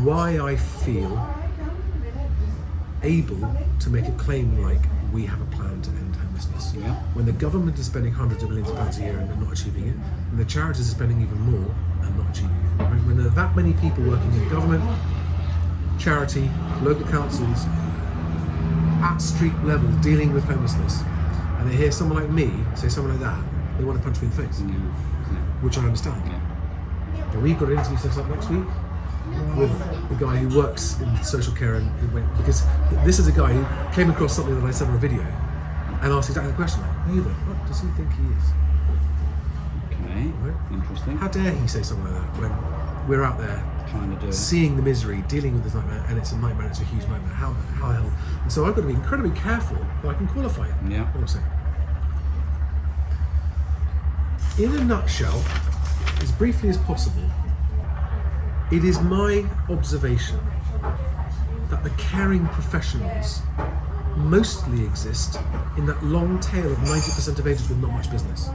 why I feel able to make a claim like we have a plan to end homelessness. Yeah. When the government is spending hundreds of millions of pounds a year and they're not achieving it, and the charities are spending even more and not achieving it. Right? When there are that many people working in government, charity, local councils, at street level dealing with homelessness, and they hear someone like me say something like that, they want to punch me in the face, which I understand. But we've got an interview set up next week with a guy who works in social care, and because this is a guy who came across something that I said on a video and asked exactly the question, like, what does he think he is? Okay, right? Interesting. How dare he say something like that when we're out there trying to do seeing the misery, dealing with this nightmare, and it's a nightmare, it's a huge nightmare. How the hell? And so I've got to be incredibly careful that I can qualify it. Yeah. What I'm saying. In a nutshell, as briefly as possible, it is my observation that the caring professionals mostly exist in that long tail of 90% of agents with not much business.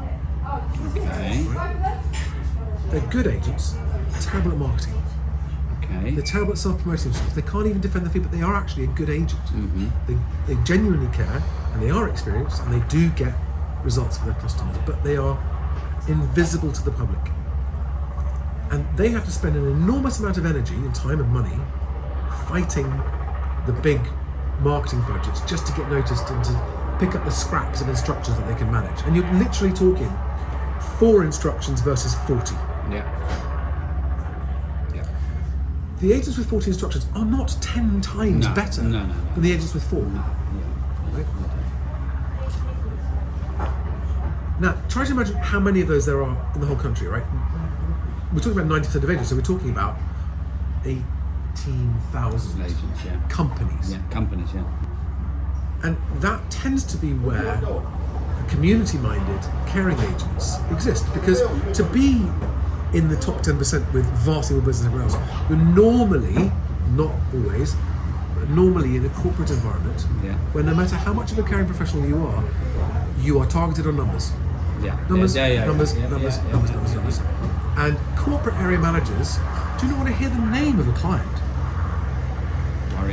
Okay. Right? They're good agents, terrible at marketing. Okay. They're terrible at self-promoting themselves. They can't even defend their fee, but they are actually a good agent. They genuinely care, and they are experienced, and they do get results for their customers, but they are invisible to the public. And they have to spend an enormous amount of energy and time and money fighting the big marketing budgets just to get noticed and to pick up the scraps of instructions that they can manage. And you're literally talking 4 instructions versus 40. Yeah. The agents with 40 instructions are not 10 times better than the agents with 4. Right? Now, try to imagine how many of those there are in the whole country, right? We're talking about 90% of agents, so we're talking about 18,000 Agents, companies. Yeah, companies, yeah. And that tends to be where community-minded caring agents exist, because to be in the top 10% with vastly more business than everyone else, you're normally, not always, but normally in a corporate environment where no matter how much of a caring professional you are targeted on numbers. Numbers. And corporate area managers do not want to hear the name of a client.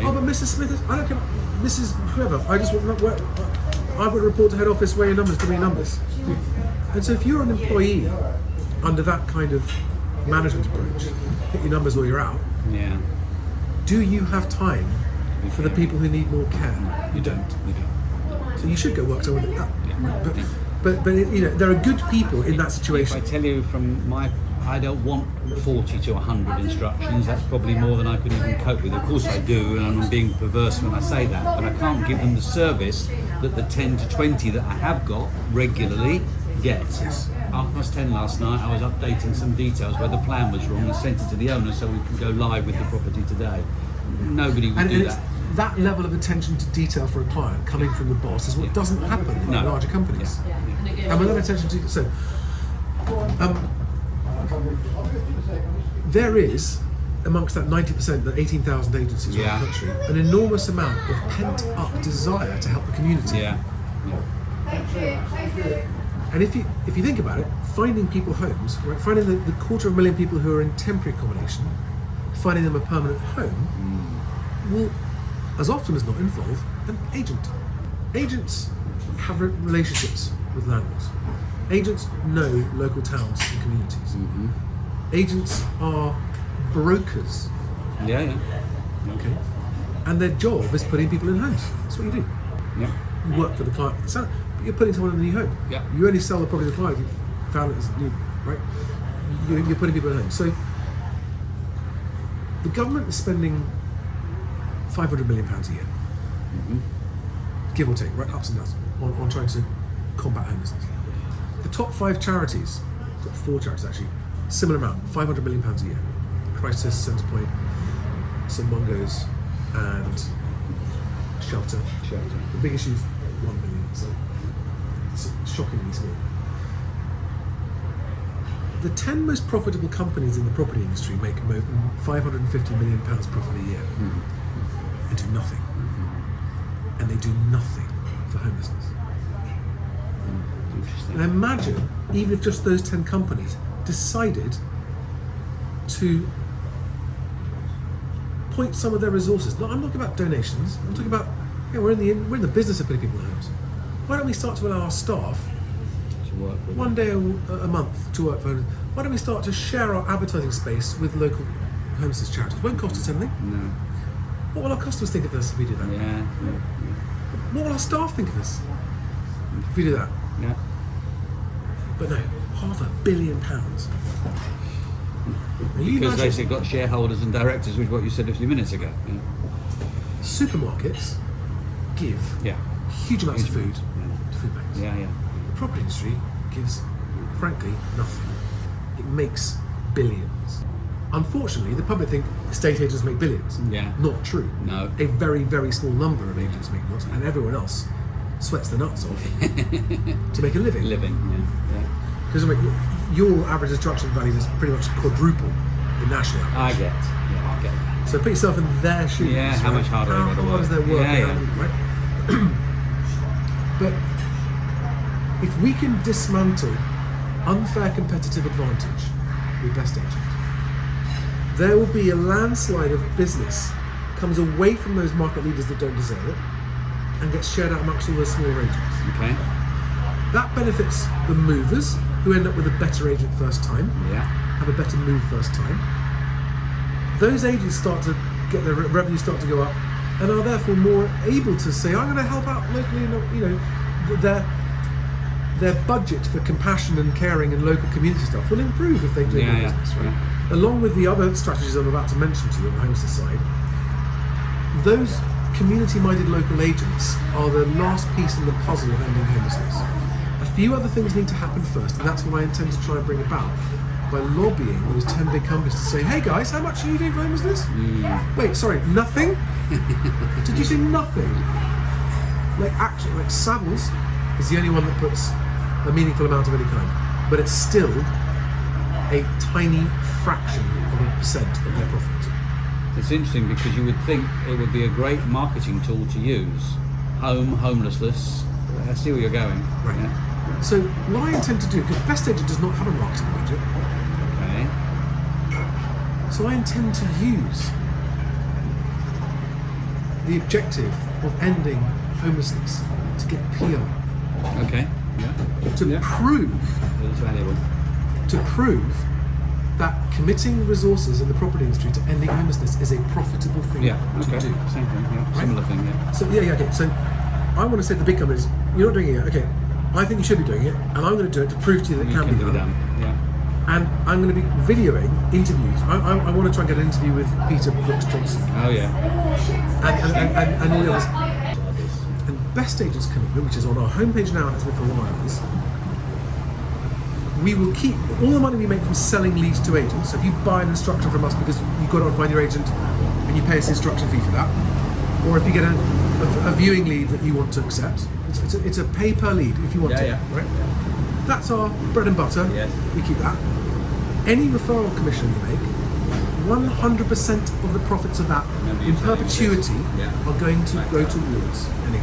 Oh, but Mrs. Smith, I don't care, Mrs. whoever, I just want to report to head office where your numbers, give me your numbers. And so if you're an employee under that kind of management approach, hit your numbers or you're out, do you have time for the people who need more care? You don't. So you should go work somewhere like that. But there are good people in that situation. If I tell you from I don't want 40 to 100 instructions. That's probably more than I could even cope with. Of course I do, and I'm being perverse when I say that, but I can't give them the service that the 10 to 20 that I have got regularly get. 10:30 last night, I was updating some details where the plan was wrong and sent it to the owner so we can go live with the property today. Nobody would do that. That level of attention to detail for a client coming from the boss is what doesn't happen in larger companies. And with that attention to detail, there is, amongst that 90%, the 18,000 agencies around the country, an enormous amount of pent-up desire to help the community. And if you think about it, finding people homes, right, finding the 250,000 people who are in temporary accommodation, finding them a permanent home, will, as often as not, involve an agent. Agents have relationships with landlords. Agents know local towns and communities. Agents are brokers. Okay. And their job is putting people in homes. That's what you do. You work for the client, but you're putting someone in a new home. You only sell the property to the client if you found it as new, right? You're putting people in homes. So the government is spending £500 million a year, give or take, right, ups and downs, on trying to combat homelessness. The top 5 charities, top 4 charities actually, similar amount, £500 million a year. Crisis, Centrepoint, St Mungo's, and Shelter. The big issue is 1 million, so it's shockingly small. The 10 most profitable companies in the property industry make £550 million profit a year and do nothing. And they do nothing for homelessness. Now imagine, even if just those 10 companies decided to point some of their resources. No, I'm not talking about donations. I'm talking about, we're in the business of putting people in homes. Why don't we start to allow our staff To work with one day a month to work for homeless? Why don't we start to share our advertising space with local homelessness charities? It won't cost us anything. No. What will our customers think of us if we do that? Yeah. What will our staff think of us if we do that? Yeah. But no, £500 million. Because they've got shareholders and directors, which is what you said a few minutes ago. Yeah. Supermarkets give huge amounts of food to food banks. Yeah. The property industry gives, frankly, nothing. It makes billions. Unfortunately, the public think estate agents make billions. Yeah. Not true. No. A very, very small number of agents make lots, and everyone else sweats the nuts off to make a living. Yeah. Because your average instruction value is pretty much quadruple the national average. I get that. So put yourself in their shoes. Yeah, how much harder How they gotta hard is work. their work? Yeah. Right? But if we can dismantle unfair competitive advantage with BestAgent, there will be a landslide of business comes away from those market leaders that don't deserve it and gets shared out amongst all those smaller agents. Okay. That benefits the movers who end up with a better agent first time, Yeah. have a better move first time. Those agents start to get their revenue start to go up and are therefore more able to say, I'm going to help out locally, their budget for compassion and caring and local community stuff will improve if they do their business, right? Along with the other strategies I'm about to mention to you on the homelessness side, those community-minded local agents are the last piece in the puzzle of ending homelessness. A few other things need to happen first, and that's what I intend to try and bring about by lobbying those 10 big companies to say, hey guys, how much are you doing for homelessness? Wait, sorry, nothing? Did you say nothing? Like Savills is the only one that puts a meaningful amount of any kind, but it's still a tiny fraction of a percent of their profit. It's interesting because you would think it would be a great marketing tool to use. Homelessness. I see where you're going. Right. Yeah. So what I intend to do, because BestAgent does not have a marketing budget, Okay. so I intend to use the objective of ending homelessness to get PR. Okay. Yeah. To prove It's valuable. that committing resources in the property industry to ending homelessness is a profitable thing Yeah. to Okay. do. Same thing. Yeah. Right? Similar thing. Yeah. So okay. So I want to say to the big companies, you're not doing it yet. Okay, I think you should be doing it, and I'm going to do it to prove to you that it can be done. Yeah. And I'm going to be videoing interviews. I want to try and get an interview with Peter Brooks Johnson Oh yeah. and all the others. And BestAgent's commitment, which is on our homepage now and has been for a while, is we will keep all the money we make from selling leads to agents. So if you buy an instruction from us because you've got to find your agent and you pay us the instruction fee for that, or if you get a viewing lead that you want to accept, it's a pay per lead if you want to, right? That's our bread and butter. Yes. We keep that. Any referral commission you make, 100% of the profits of that in perpetuity are going to go towards ending